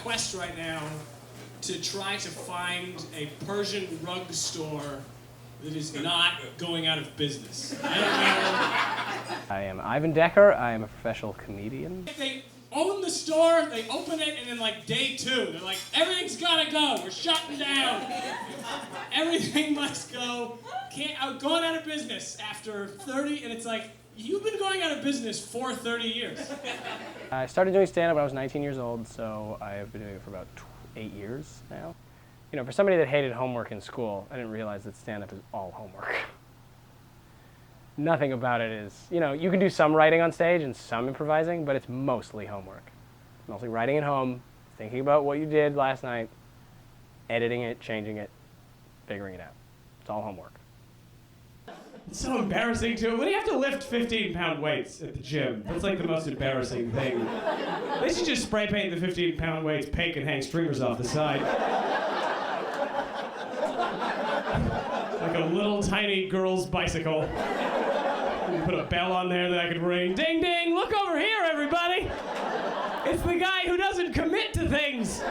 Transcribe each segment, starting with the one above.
quest right now to try to find a Persian rug store that is not going out of business. I don't know. I am Ivan Decker. I am a professional comedian. They own the store, they open it, and then like day 2, they're like, everything's gotta go, we're shutting down. Everything must go. Going out of business after 30, and it's like, you've been going out of business for 30 years. I started doing stand-up when I was 19 years old, so I've been doing it for about 8 years now. You know, for somebody that hated homework in school, I didn't realize that stand-up is all homework. Nothing about it is, you know, you can do some writing on stage and some improvising, but it's mostly homework. Mostly writing at home, thinking about what you did last night, editing it, changing it, figuring it out. It's all homework. It's so embarrassing too. When you have to lift 15-pound weights at the gym, that's like the most embarrassing thing. They should just spray paint the 15-pound weights pink and hang streamers off the side. Like a little tiny girl's bicycle. You put a bell on there that I could ring. Ding ding, look over here everybody. It's the guy who doesn't commit to things.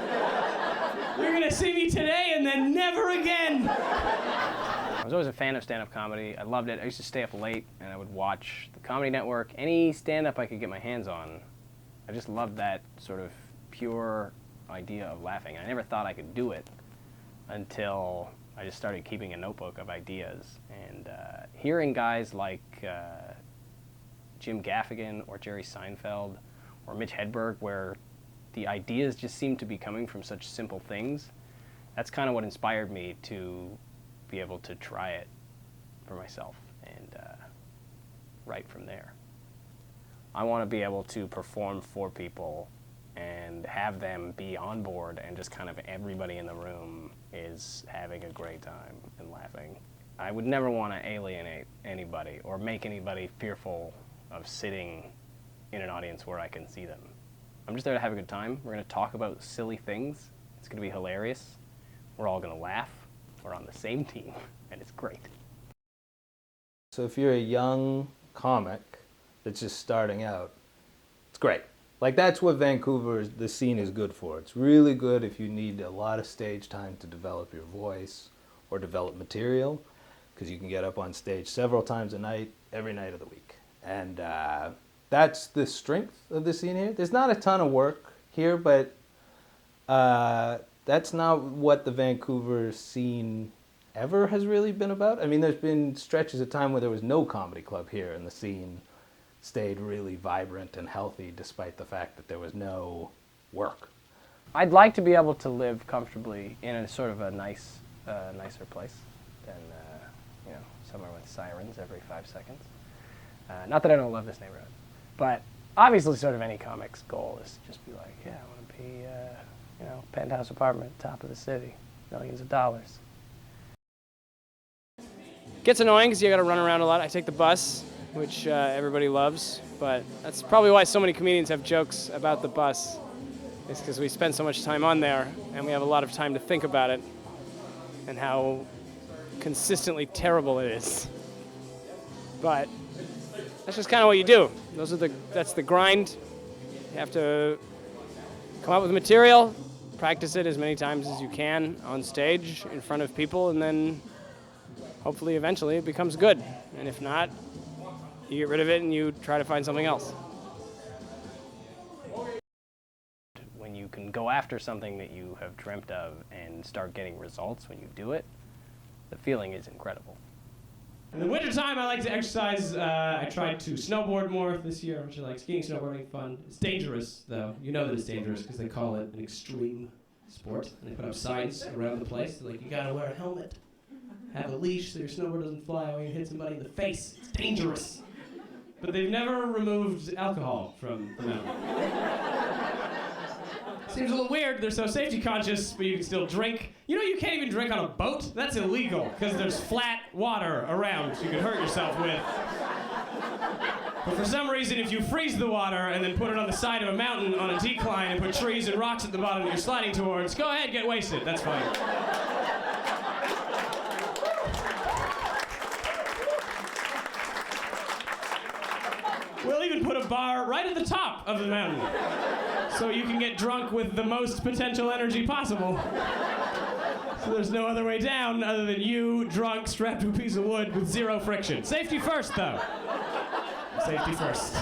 You're gonna see me today and then never again. I was always a fan of stand-up comedy. I loved it. I used to stay up late and I would watch the Comedy Network, any stand-up I could get my hands on. I just loved that sort of pure idea of laughing. I never thought I could do it until I just started keeping a notebook of ideas. And hearing guys like Jim Gaffigan or Jerry Seinfeld or Mitch Hedberg, where the ideas just seem to be coming from such simple things, that's kind of what inspired me to be able to try it for myself and write from there. I want to be able to perform for people and have them be on board and just kind of everybody in the room is having a great time and laughing. I would never want to alienate anybody or make anybody fearful of sitting in an audience where I can see them. I'm just there to have a good time. We're going to talk about silly things. It's going to be hilarious. We're all going to laugh. We're on the same team, and it's great. So if you're a young comic that's just starting out, it's great. Like, that's what Vancouver, the scene is good for. It's really good if you need a lot of stage time to develop your voice or develop material, because you can get up on stage several times a night, every night of the week. And that's the strength of the scene here. There's not a ton of work here, but that's not what the Vancouver scene ever has really been about. I mean, there's been stretches of time where there was no comedy club here and the scene stayed really vibrant and healthy despite the fact that there was no work. I'd like to be able to live comfortably in a sort of a nicer place than, you know, somewhere with sirens every 5 seconds. Not that I don't love this neighborhood, but obviously sort of any comic's goal is to just be like, yeah, I want to be, you know, penthouse apartment, top of the city, millions of dollars. Gets annoying because you got to run around a lot. I take the bus, which everybody loves, but that's probably why so many comedians have jokes about the bus. It's because we spend so much time on there, and we have a lot of time to think about it and how consistently terrible it is. But that's just kind of what you do. That's the grind. You have to come up with material, practice it as many times as you can on stage in front of people, and then hopefully eventually it becomes good. And if not, you get rid of it and you try to find something else. When you can go after something that you have dreamt of and start getting results when you do it, the feeling is incredible. In the wintertime, I like to exercise. I tried to snowboard more this year, which I like. Skiing, snowboarding, fun. It's dangerous, though. You know that it's dangerous because they call it an extreme sport. And they put up signs around the place. They're like, you gotta wear a helmet, have a leash so your snowboard doesn't fly away and hit somebody in the face. It's dangerous. But they've never removed alcohol from the mountain. Seems a little weird. They're so safety conscious, but you can still drink. You know you can't even drink on a boat? That's illegal, because there's flat water around you could hurt yourself with. But for some reason, if you freeze the water and then put it on the side of a mountain on a decline and put trees and rocks at the bottom that you're sliding towards, go ahead, get wasted. That's fine. We'll even put a bar right at the top of the mountain, so you can get drunk with the most potential energy possible. So there's no other way down other than you, drunk, strapped to a piece of wood with zero friction. Safety first, though. Safety first.